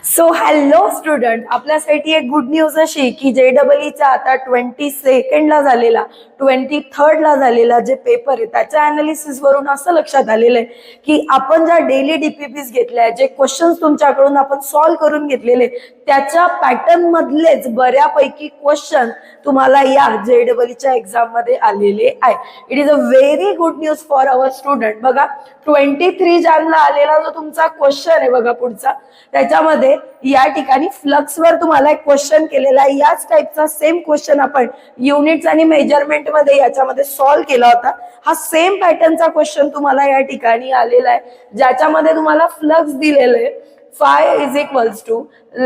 So hello student, आपल्यासाठी एक good news अशी की JEEचा आता 22nd झालेला 23rd झालेला जे पेपर आहे त्याच्या अनालिसिस वरून असं लक्षात आलेलं आहे की आपण ज्या डेली DPPs घेतल्या, जे क्वेश्चन्स तुमच्याकडून आपण सॉल्व्ह करून घेतलेले त्याच्या पॅटर्न मधलेच बऱ्यापैकी क्वेश्चन तुम्हाला या JEEच्या एक्झाम मध्ये आलेले आहे. It is a very good news for our student. बघा 23 जानेला आलेला जो तुमचा क्वेश्चन आहे बघा पुढचा, त्याच्यामध्ये या ठिकाणी फ्लक्स वर तुम्हाला एक क्वेश्चन केलेला आहे. याच टाइपचा सेम क्वेश्चन आपण युनिट्स आणि मेजरमेंट मध्ये याच्यामध्ये सॉल्व्ह केला होता. हा सेम पॅटर्नचा क्वेश्चन तुम्हाला या ठिकाणी आलेला आहे, ज्याच्यामध्ये तुम्हाला फ्लक्स दिलेलं आहे phi is equals to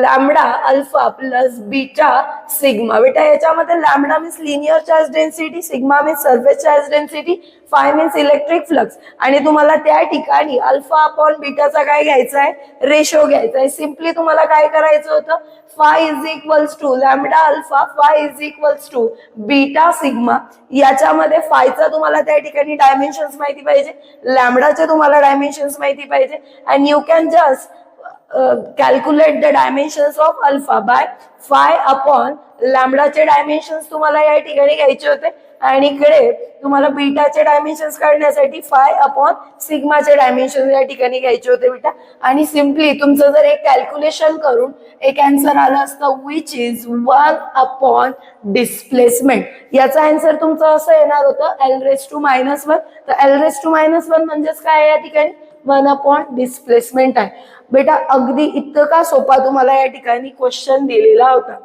lambda alpha plus beta sigma. बेटा याच्यामध्ये lambda means linear charge density, sigma means surface charge density, five means electric flux आणि तुम्हाला त्या ठिकाणी अल्फा अपॉन बीटाचा काय घ्यायचा आहे, रेशो घ्यायचा आहे. सिम्पली तुम्हाला काय करायचं होतं, phi is equals to lambda alpha, phi is equals to beta sigma. याच्यामध्ये फायचा तुम्हाला त्या ठिकाणी डायमेन्शन्स माहिती पाहिजे, लॅम्बडाचे तुम्हाला डायमेन्शन्स माहिती पाहिजे and you can just calculate the dimensions of alpha by phi upon लॅम्बडाचे डायमेन्शन्स तुम्हाला या ठिकाणी घ्यायचे होते आणि इकडे तुम्हाला बीटाचे डायमेन्शन्स काढण्यासाठी फाय अपॉन सिग्माचे डायमेन्शन्स या ठिकाणी घ्यायचे होते बेटा. आणि सिम्पली तुमचं जर एक कॅल्क्युलेशन करून एक आन्सर आला असतं विच इज 1 अपॉन डिस्प्लेसमेंट. याचा आन्सर तुमचं असं येणार होतं L⁻⁻1. तर L⁻⁻1 म्हणजेच काय या ठिकाणी 1 अपॉन डिस्प्लेसमेंट आहे. बेटा अगदी इतका सोपा तुम्हाला या ठिकाणी क्वेश्चन दिलेला होता.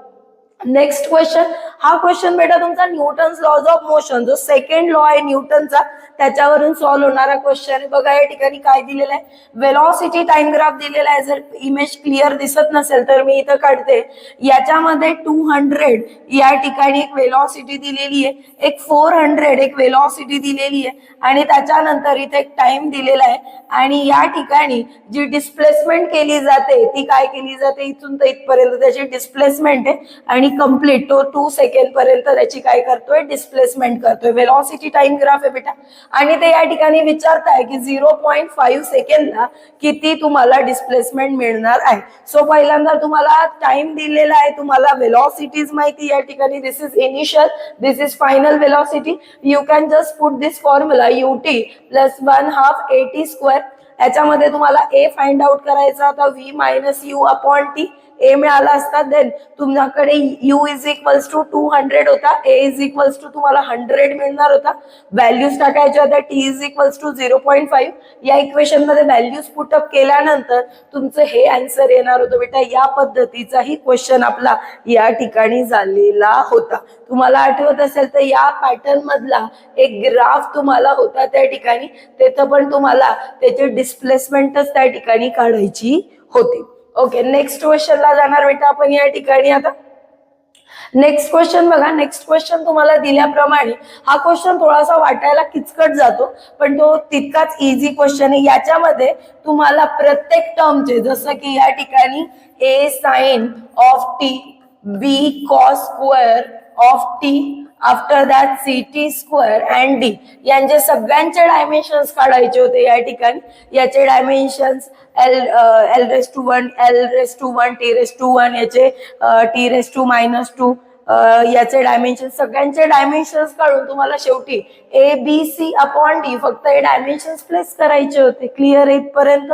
नेक्स्ट क्वेश्चन, हा क्वेश्चन बेटा तुमचा न्यूटन्स लॉज ऑफ मोशन, जो सेकंड लॉ आहे न्यूटनचा, त्याच्यावरून सॉल्व्ह होणारा क्वेश्चन आहे. बघा या ठिकाणी काय दिलेलं आहे, वेलॉसिटी टाइम ग्राफ दिलेला आहे. जर इमेज क्लिअर दिसत नसेल तर मी इथं काढते. याच्यामध्ये 200 या ठिकाणी एक वेलॉसिटी दिलेली आहे, एक 400 एक वेलॉसिटी दिलेली आहे आणि त्याच्यानंतर इथे एक टाइम दिलेला आहे आणि या ठिकाणी जी डिस्प्लेसमेंट केली जाते ती काय केली जाते, इथून तर इथपर्यंत त्याची डिस्प्लेसमेंट आहे आणि कंप्लीट तो 2 सेकंड पर्यंत त्याची काय करतोय, डिस्प्लेसमेंट करतोय. वेलॉसिटी टाइम ग्राफ आहे बेटा आणि ते या ठिकाणी विचारताय की 0.5 सेकंडला किती तुम्हाला डिस्प्लेसमेंट मिळणार आहे. सो पहिल्यांदा तुम्हाला टाइम दिलेला आहे, तुम्हाला वेलॉसिटीज माहिती या ठिकाणी. This is initial, this is final velocity. You can just put this formula ut plus 1/2 at². याच्यामध्ये तुम्हाला a फाइंड आउट करायचा होता, v minus u upon t. ए मिळाला असता देन तुमच्याकडे u इज इक्वल्स टू 200 होता, a इज इक्वल्स टू तुम्हाला 100 मिळणार होता. व्हॅल्यूज टाकायच्या होत्या, t इज इक्वल्स टू 0.5. या इक्वेशन मध्ये व्हॅल्यूज पुटअप केल्यानंतर तुमचं हे आन्सर येणार होतं बेटा. या पद्धतीचाही क्वेश्चन आपला या ठिकाणी झालेला होता. तुम्हाला आठवत असेल तर या पॅटर्न मधला एक ग्राफ तुम्हाला होता त्या ठिकाणी, तिथं पण तुम्हाला त्याची डिस्प्लेसमेंटच त्या ठिकाणी काढायची होती. ओके, नेक्स्ट क्वेश्चनला जाणार बेटा आपण या ठिकाणी. आता नेक्स्ट क्वेश्चन बघा. नेक्स्ट क्वेश्चन तुम्हाला दिल्याप्रमाणे हा क्वेश्चन थोडासा वाटायला किचकट जातो पण तो तितकाच इझी क्वेश्चन आहे. याच्यामध्ये तुम्हाला प्रत्येक टर्मचे, जसं की या ठिकाणी a sin of t, b cos square of t, after that ct² and d, यांचे सगळ्यांचे डायमेन्शन्स काढायचे होते या ठिकाणी. याचे डायमेन्शन्स L⁻⁻1, L⁻⁻1, T⁻⁻1, याचे T⁻⁻2, याचे डायमेन्शन, सगळ्यांचे डायमेन्शन्स काढून तुम्हाला शेवटी ABC अपॉन d फक्त हे डायमेन्शन्स प्लेस करायचे होते. क्लिअर इथपर्यंत?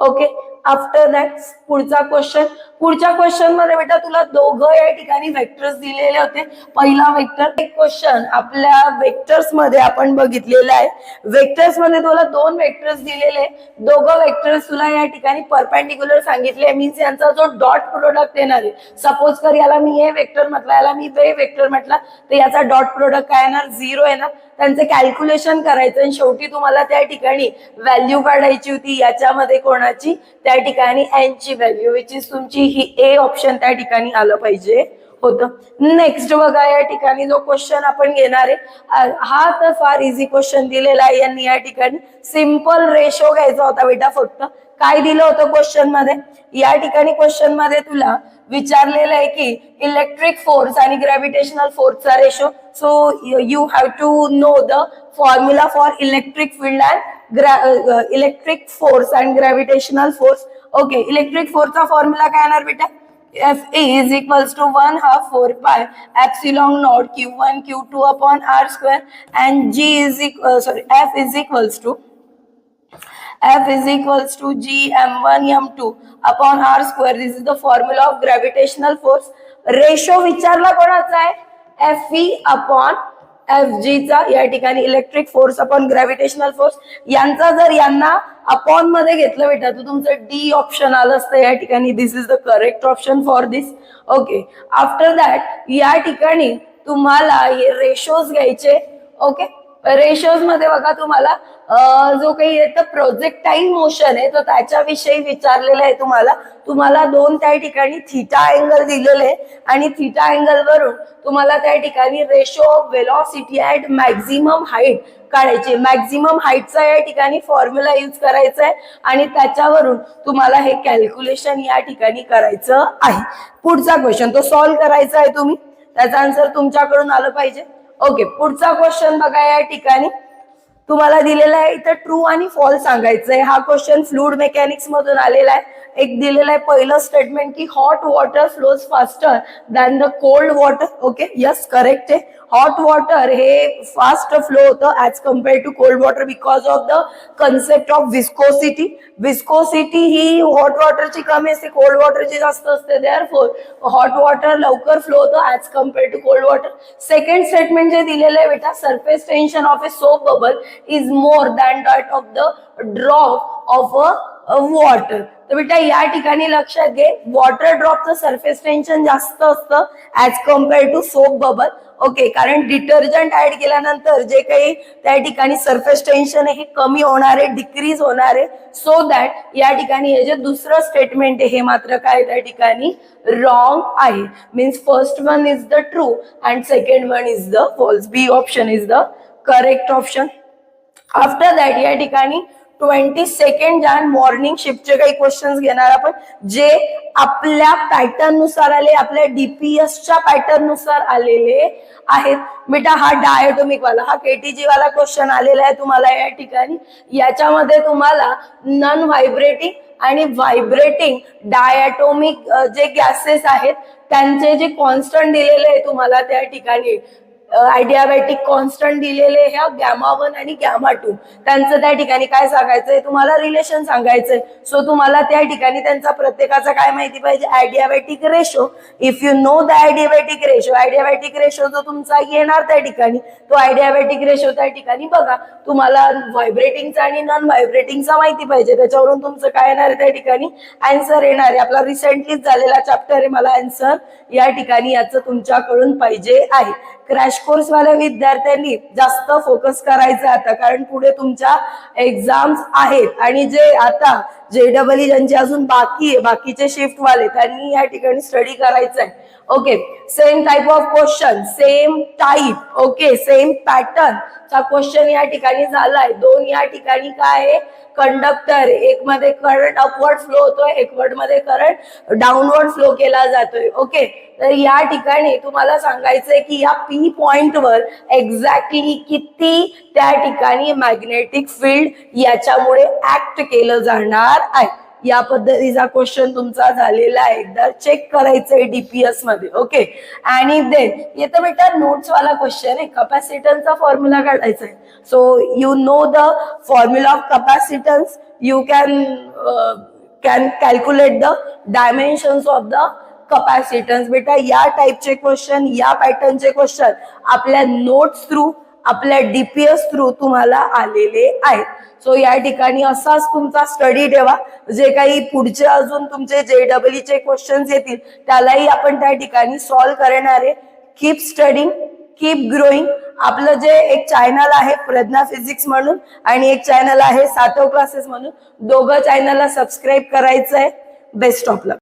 ओके. आफ्टर दॅट पुढचा क्वेश्चन. पुढच्या क्वेश्चन मध्ये बेटा तुला दोघं या ठिकाणी वेक्टर्स दिलेले होते. पहिला वेक्टर, एक क्वेश्चन आपल्या वेक्टर्स मध्ये आपण बघितलेला आहे. वेक्टर्स मध्ये तुला 2 वेक्टर्स दिलेले, दोघं वेक्टर्स तुला या ठिकाणी परपेंडिक्युलर सांगितले. मीन्स यांचा जो डॉट प्रोडक्ट येणार आहे, सपोज कर याला मी ए वेक्टर म्हटलं, याला मी बी वेक्टर म्हटलं, तर याचा डॉट प्रोडक्ट काय येणार, 0 येणार. त्यांचे कॅल्क्युलेशन करायचं आणि शेवटी तुम्हाला त्या ठिकाणी व्हॅल्यू काढायची होती. याच्यामध्ये कोणाची, त्या ठिकाणी एन ची व्हॅल्यू, विच इज तुमची ही ए ऑप्शन त्या ठिकाणी आलं पाहिजे होतं. नेक्स्ट बघा या ठिकाणी जो क्वेश्चन आपण घेणार आहे हा तर फार इझी क्वेश्चन दिलेला आहे. यांनी या ठिकाणी सिंपल रेशो घ्यायचा होता बेटा. फक्त काय दिलं होतं क्वेश्चन मध्ये, या ठिकाणी क्वेश्चन मध्ये तुला विचारलेलं आहे की इलेक्ट्रिक फोर्स आणि ग्रॅव्हिटेशनल फोर्सचा ratio. So you have to know the formula for electric field and electric force and gravitational force. Okay, electric फोर्सचा फॉर्म्युला काय येणार बेटा? F is equals to 1/2 4 pi epsilon naught Q1 Q2 upon R square, and F is equals to G m1 m2 upon R square. This is the formula of gravitational force. Ratio विचारला कोणाचा आहे? Fe upon Fg चा, या ठिकाणी electric force upon gravitational force यांचा जर यांना upon मध्ये घेतलं बेटा तर तुमचं डी ऑप्शन आलं असतं या ठिकाणी. This is the correct option for this. Okay, after that या ठिकाणी तुम्हाला हे रेशोज घ्यायचे. ओके, रेशोज मध्ये बघा तुम्हाला जो काही येतं प्रोजेक्टाईल मोशन आहे तर त्याच्याविषयी विचारलेलं आहे तुम्हाला दोन त्या ठिकाणी थीटा अँगल दिलेले आणि थीटा अँगल वरून तुम्हाला त्या ठिकाणी ratio of velocity at maximum height काढायची. मॅक्झिमम हाईटचा या ठिकाणी फॉर्म्युला यूज करायचा आहे आणि त्याच्यावरून तुम्हाला हे कॅल्क्युलेशन या ठिकाणी करायचं आहे. पुढचा क्वेश्चन तो सॉल्व्ह करायचा आहे तुम्ही, त्याचा आन्सर तुमच्याकडून आलं पाहिजे. ओके, पुढचा क्वेश्चन बघा. या ठिकाणी तुम्हाला दिलेला आहे इथं ट्रू आणि फॉल्स सांगायचंय. हा क्वेश्चन फ्लूइड मेकॅनिक्स मधून आलेला आहे. एक दिलेलं आहे पहिलं स्टेटमेंट की hot water flows faster than the cold water. Okay, yes correct आहे. हॉट वॉटर हे फास्ट फ्लो होतं as compare to cold water because of the concept of viscosity. Viscosity ही हॉट वॉटरची कमी असते, कोल्ड वॉटरची जास्त असते. देअरफॉर हॉट वॉटर लवकर फ्लो होतं as compare to cold water. Second statement जे दिलेलं आहे बेटा, surface tension of a soap bubble is more than that of the drop of a water. तर बेटा या ठिकाणी लक्षात घे, वॉटर ड्रॉपचं सरफेस टेन्शन जास्त असतं as compare to soap bubble. Okay, कारण डिटर्जंट ऍड केल्यानंतर जे काही त्या ठिकाणी सरफेस टेन्शन आहे हे कमी होणार आहे, डिक्रीज होणार आहे. सो दॅट या ठिकाणी हे जे दुसरं स्टेटमेंट आहे हे मात्र काय त्या ठिकाणी रॉंग आहे. Means first one is the true and second one is the false. B option is the correct option. After that या ठिकाणी 22 जान मॉर्निंग शिफ्टचे काही क्वेश्चन्स घेणार आपण जे आपल्या पॅटर्न नुसार आले, आपल्या डीपीएसच्या पॅटर्न नुसार आलेले आहेत. बेटा हा डायटोमिक वाला, हा केटीजी वाला क्वेश्चन आलेला आहे तुम्हाला या ठिकाणी. याच्यामध्ये तुम्हाला नॉन व्हायब्रेटिंग आणि व्हायब्रेटिंग डायटोमिक जे गॅसेस आहेत त्यांचे जे कॉन्स्टंट दिलेले आहे तुम्हाला त्या ठिकाणी आयडियाबॅटिक कॉन्स्टंट दिलेले ह्या γ1 आणि γ2 त्यांचं त्या ठिकाणी काय सांगायचंय तुम्हाला, रिलेशन सांगायचंय. सो तुम्हाला त्या ठिकाणी त्यांचा प्रत्येकाचा काय माहिती पाहिजे, adiabatic ratio. If you know the adiabatic ratio जो तुमचा येणार त्या ठिकाणी तो आयडियाबॅटिक रेशो त्या ठिकाणी बघा. तुम्हाला व्हायब्रेटिंगचा आणि नॉन व्हायब्रेटिंगचा माहिती पाहिजे, त्याच्यावरून तुमचं काय येणार आहे त्या ठिकाणी आन्सर येणार आहे. आपला रिसेंटलीच झालेला चॅप्टर आहे, मला आन्सर या ठिकाणी याचं तुमच्याकडून पाहिजे आहे. क्रॅश कोर्स वाल्या विद्यार्थ्यांनी जास्त फोकस करायचं आता, कारण पुढे तुमच्या एक्झाम्स आहेत आणि जे आता JEE ज्यांचे अजून बाकी आहे, बाकीचे शिफ्ट वाले त्यांनी या ठिकाणी स्टडी करायचं आहे. Okay, same type of question, same type, okay same pattern चा क्वेश्चन या ठिकाणी झालाय. दोन या ठिकाणी काय आहे, कंडक्टर, एक मध्ये करंट अपवर्ड फ्लो होतोय, एकवर्ड मध्ये करंट डाऊनवर्ड फ्लो केला जातोय. ओके, तर या ठिकाणी तुम्हाला सांगायचंय की या पी पॉइंट वर एक्झॅक्टली किती त्या ठिकाणी मॅग्नेटिक फील्ड याच्यामुळे ऍक्ट केलं जाणार आहे. या पद्धतीचा क्वेश्चन तुमचा झालेला आहे, एकदा चेक करायचंय डीपीएस मध्ये. ओके, आणि देन येतं बेटा नोट्स वाला क्वेश्चन आहे, कॅपॅसिटन्सचा फॉर्म्युला काढायचा आहे. So you know the formula of capacitance, you can calculate the dimensions of the capacitance. बेटा या टाइपचे क्वेश्चन, या पॅटर्नचे क्वेश्चन आपल्या नोट्स थ्रू, आपल्या डीपीएस थ्रू तुम्हाला आलेले आहेत. सो या ठिकाणी असाच तुमचा स्टडी ठेवा. जे काही पुढचे अजून तुमचे JEE चे क्वेश्चन्स येतील त्यालाही आपण त्या ठिकाणी सॉल्व्ह करणार आहे. Keep studying, keep growing. आपलं जे एक चॅनल आहे प्रज्ञा फिजिक्स म्हणून आणि एक चॅनल आहे सातव क्लासेस म्हणून, दोघं चॅनलला सबस्क्राईब करायचं आहे. Best of luck.